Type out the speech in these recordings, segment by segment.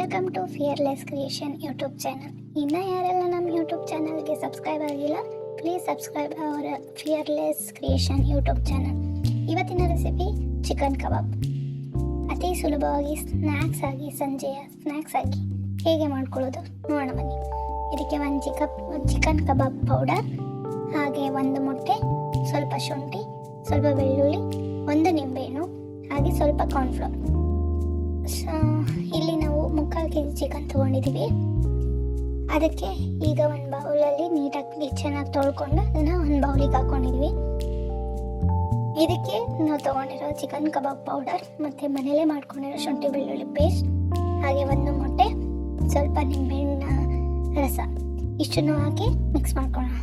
Welcome to fearless creation YouTube channel. ಇನ್ನು ಯಾರೆಲ್ಲ ನಮ್ಮ ಯೂಟ್ಯೂಬ್ ಚಾನಲ್ಗೆ ಸಬ್ಸ್ಕ್ರೈಬ್ ಆಗಿಲ್ಲ, ಪ್ಲೀಸ್ ಸಬ್ಸ್ಕ್ರೈಬ್ ಅವರ ಫಿಯರ್ಲೆಸ್ ಕ್ರಿಯೇಷನ್ ಯೂಟ್ಯೂಬ್ ಚಾನಲ್. ಇವತ್ತಿನ ರೆಸಿಪಿ ಚಿಕನ್ ಕಬಾಬ್. ಅತಿ ಸುಲಭವಾಗಿ ಸಂಜೆಯ ಸ್ನ್ಯಾಕ್ಸ್ ಆಗಿ ಹೇಗೆ ಮಾಡ್ಕೊಳ್ಳೋದು ನೋಡೋಣ ಬನ್ನಿ. ಇದಕ್ಕೆ 1 ಕಪ್ ಚಿಕನ್ ಕಬಾಬ್ ಪೌಡರ್, ಹಾಗೆ 1 ಮೊಟ್ಟೆ, ಸ್ವಲ್ಪ ಶುಂಠಿ, ಸ್ವಲ್ಪ ಬೆಳ್ಳುಳ್ಳಿ, 1 ನಿಂಬೆಹಣ್ಣು, ಹಾಗೆ ಸ್ವಲ್ಪ ಕಾರ್ನ್ಫ್ಲೋರ್. ಇಲ್ಲಿ ನಾವು 3/4 kg ಚಿಕನ್ ತೊಗೊಂಡಿದ್ದೀವಿ. ಅದಕ್ಕೆ ಈಗ ಒಂದು ಬೌಲಲ್ಲಿ ನೀಟಾಗಿ ಚೆನ್ನಾಗಿ ತೊಳ್ಕೊಂಡು ಅದನ್ನು ಒಂದು ಬೌಲಿಗೆ ಹಾಕ್ಕೊಂಡಿದ್ದೀವಿ. ಇದಕ್ಕೆ ನಾವು ತೊಗೊಂಡಿರೋ ಚಿಕನ್ ಕಬಾಬ್ ಪೌಡರ್ ಮತ್ತು ಮನೇಲೇ ಮಾಡ್ಕೊಂಡಿರೋ ಶುಂಠಿ ಬೆಳ್ಳುಳ್ಳಿ ಪೇಸ್ಟ್, ಹಾಗೆ 1 ಮೊಟ್ಟೆ, ಸ್ವಲ್ಪ ನಿಂಬೆಹಣ್ಣ ರಸ, ಇಷ್ಟನ್ನು ಹಾಕಿ ಮಿಕ್ಸ್ ಮಾಡ್ಕೊಳ್ಳೋಣ.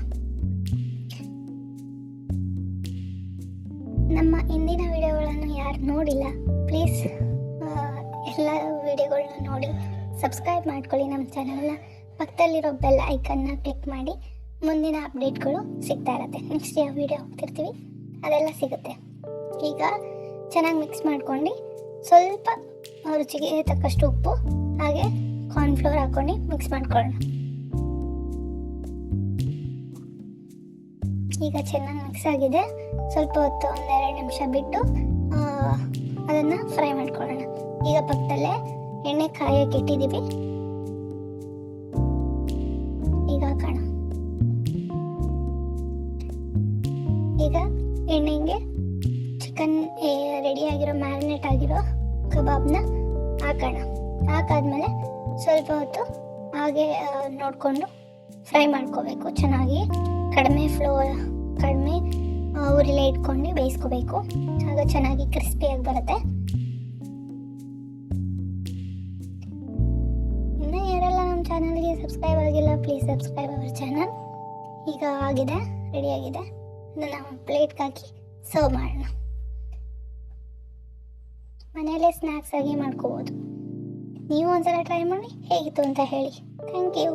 ನಮ್ಮ ಇಂದಿನ ವಿಡಿಯೋಗಳನ್ನು ಯಾರು ನೋಡಿಲ್ಲ, ಪ್ಲೀಸ್ ಎಲ್ಲ ವಿಡಿಯೋಗಳನ್ನ ನೋಡಿ ಸಬ್ಸ್ಕ್ರೈಬ್ ಮಾಡ್ಕೊಳ್ಳಿ. ನಮ್ಮ ಚಾನಲ್ನ ಪಕ್ಕದಲ್ಲಿರೋ ಬೆಲ್ ಐಕನ್ನ ಕ್ಲಿಕ್ ಮಾಡಿ, ಮುಂದಿನ ಅಪ್ಡೇಟ್ಗಳು ಸಿಗ್ತಾ ಇರುತ್ತೆ. ನೆಕ್ಸ್ಟ್ ಯಾವ ವಿಡಿಯೋ ಹೋಗ್ತಿರ್ತೀವಿ ಅದೆಲ್ಲ ಸಿಗುತ್ತೆ. ಈಗ ಚೆನ್ನಾಗಿ ಮಿಕ್ಸ್ ಮಾಡ್ಕೊಂಡು ಸ್ವಲ್ಪ ರುಚಿಗೆ ತಕ್ಕಷ್ಟು ಉಪ್ಪು ಹಾಗೆ ಕಾರ್ನ್ಫ್ಲೋರ್ ಹಾಕ್ಕೊಂಡು ಮಿಕ್ಸ್ ಮಾಡ್ಕೊಳ್ಳೋಣ. ಈಗ ಚೆನ್ನಾಗಿ ಮಿಕ್ಸ್ ಆಗಿದೆ. ಸ್ವಲ್ಪ ಹೊತ್ತು 1-2 ನಿಮಿಷ ಬಿಟ್ಟು ಅದನ್ನು ಫ್ರೈ ಮಾಡ್ಕೊಳ್ಳೋಣ. ಈಗ ಪಕ್ಕದಲ್ಲೇ ಎಣ್ಣೆ ಕಾಯಕ್ಕೆ ಇಟ್ಟಿದ್ದೀವಿ. ಈಗ ಹಾಕೋಣ. ಈಗ ಎಣ್ಣೆಗೆ ಚಿಕನ್ ರೆಡಿಯಾಗಿರೋ ಮ್ಯಾರಿನೇಟ್ ಆಗಿರೋ ಕಬಾಬ್ನ ಹಾಕೋಣ. ಹಾಕಾದ್ಮೇಲೆ ಸ್ವಲ್ಪ ಹೊತ್ತು ಹಾಗೆ ನೋಡಿಕೊಂಡು ಫ್ರೈ ಮಾಡ್ಕೋಬೇಕು. ಚೆನ್ನಾಗಿ ಕಡಿಮೆ ಉರಿಲೇ ಇಟ್ಕೊಂಡು ಬೇಯಿಸ್ಕೋಬೇಕು. ಆಗ ಚೆನ್ನಾಗಿ ಕ್ರಿಸ್ಪಿಯಾಗಿ ಬರುತ್ತೆ. ಇನ್ನೂ ಯಾರೆಲ್ಲ ನಮ್ಮ ಚಾನಲ್ಗೆ ಸಬ್ಸ್ಕ್ರೈಬ್ ಆಗಿಲ್ಲ, ಪ್ಲೀಸ್ ಸಬ್ಸ್ಕ್ರೈಬ್ ಅವರ್ ಚಾನಲ್. ಈಗ ಆಗಿದೆ, ರೆಡಿಯಾಗಿದೆ. ಅದನ್ನು ಪ್ಲೇಟ್ಗೆ ಹಾಕಿ ಸರ್ವ್ ಮಾಡೋಣ. ಮನೆಯಲ್ಲೇ ಸ್ನ್ಯಾಕ್ಸ್ ಆಗಿ ಮಾಡ್ಕೋಬೋದು. ನೀವು ಒಂದ್ಸಲ ಟ್ರೈ ಮಾಡಿ ಹೇಗಿತ್ತು ಅಂತ ಹೇಳಿ. Thank you.